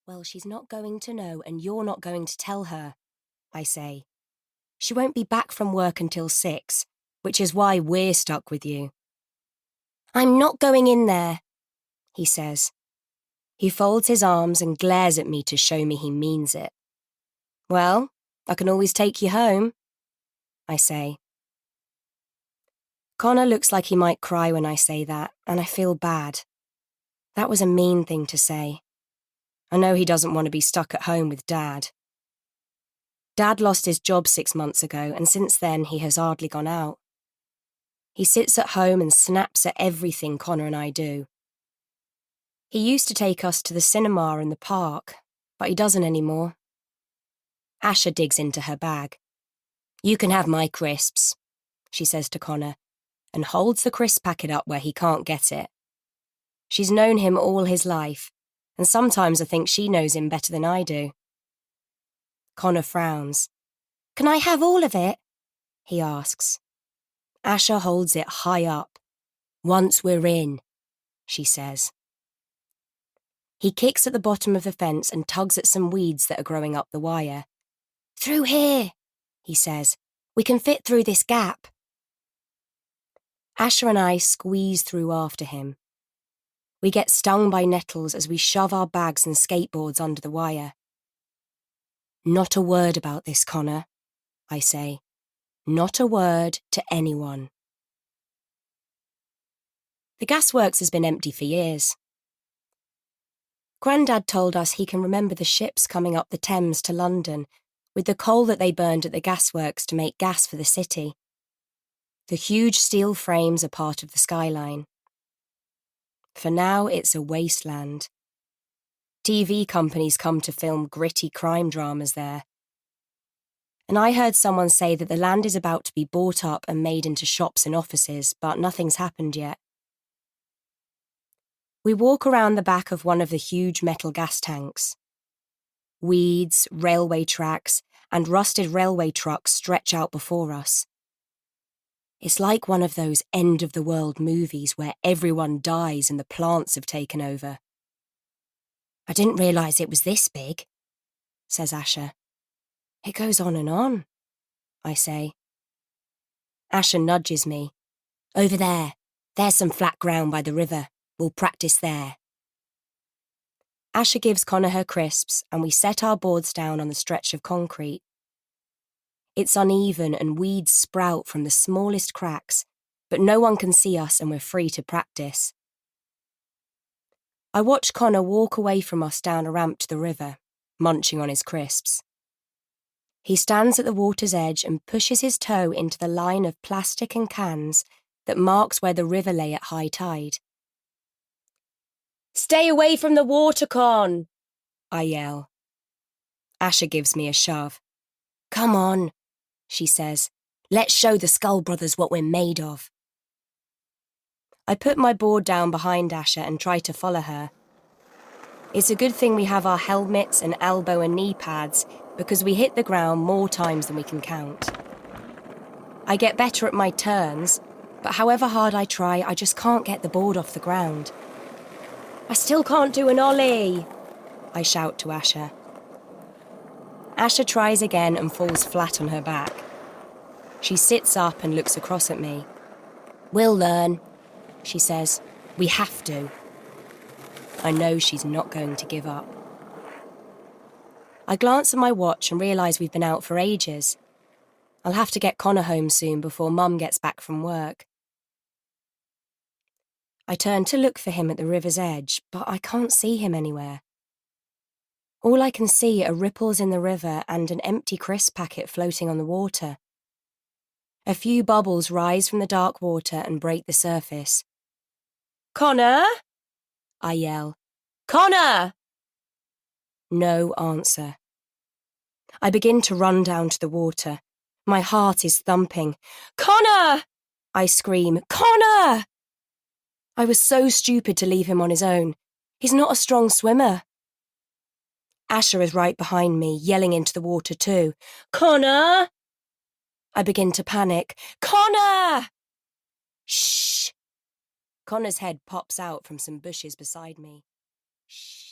Well, she's not going to know and you're not going to tell her, I say. She won't be back from work until 6, which is why we're stuck with you. I'm not going in there, he says. He folds his arms and glares at me to show me he means it. Well, I can always take you home, I say. Connor looks like he might cry when I say that, and I feel bad. That was a mean thing to say. I know he doesn't want to be stuck at home with Dad. Dad lost his job 6 months ago, and since then he has hardly gone out. He sits at home and snaps at everything Connor and I do. He used to take us to the cinema and the park, but he doesn't anymore. Asha digs into her bag. You can have my crisps, she says to Connor, and holds the crisp packet up where he can't get it. She's known him all his life, and sometimes I think she knows him better than I do. Connor frowns. Can I have all of it? He asks. Asha holds it high up. Once we're in, she says. He kicks at the bottom of the fence and tugs at some weeds that are growing up the wire. Through here, he says. We can fit through this gap. Asha and I squeeze through after him. We get stung by nettles as we shove our bags and skateboards under the wire. Not a word about this, Connor, I say. Not a word to anyone. The gasworks has been empty for years. Grandad told us he can remember the ships coming up the Thames to London with the coal that they burned at the gasworks to make gas for the city. The huge steel frames are part of the skyline. For now, it's a wasteland. TV companies come to film gritty crime dramas there. And I heard someone say that the land is about to be bought up and made into shops and offices, but nothing's happened yet. We walk around the back of one of the huge metal gas tanks. Weeds, railway tracks, and rusted railway trucks stretch out before us. It's like one of those end-of-the-world movies where everyone dies and the plants have taken over. I didn't realise it was this big, says Asha. It goes on and on, I say. Asha nudges me. Over there. There's some flat ground by the river. We'll practice there. Asha gives Connor her crisps and we set our boards down on the stretch of concrete. It's uneven and weeds sprout from the smallest cracks, but no one can see us and we're free to practice. I watch Connor walk away from us down a ramp to the river, munching on his crisps. He stands at the water's edge and pushes his toe into the line of plastic and cans that marks where the river lay at high tide. Stay away from the water, Con! I yell. Asha gives me a shove. Come on, she says. Let's show the Skull Brothers what we're made of. I put my board down behind Asha and try to follow her. It's a good thing we have our helmets and elbow and knee pads because we hit the ground more times than we can count. I get better at my turns, but however hard I try, I just can't get the board off the ground. I still can't do an ollie, I shout to Asha. Asha tries again and falls flat on her back. She sits up and looks across at me. We'll learn, she says. We have to. I know she's not going to give up. I glance at my watch and realise we've been out for ages. I'll have to get Connor home soon before Mum gets back from work. I turn to look for him at the river's edge, but I can't see him anywhere. All I can see are ripples in the river and an empty crisp packet floating on the water. A few bubbles rise from the dark water and break the surface. Connor? I yell. Connor! No answer. I begin to run down to the water. My heart is thumping. Connor! I scream. Connor! I was so stupid to leave him on his own. He's not a strong swimmer. Asha is right behind me, yelling into the water too. Connor! I begin to panic. Connor! Shh! Connor's head pops out from some bushes beside me. Shh.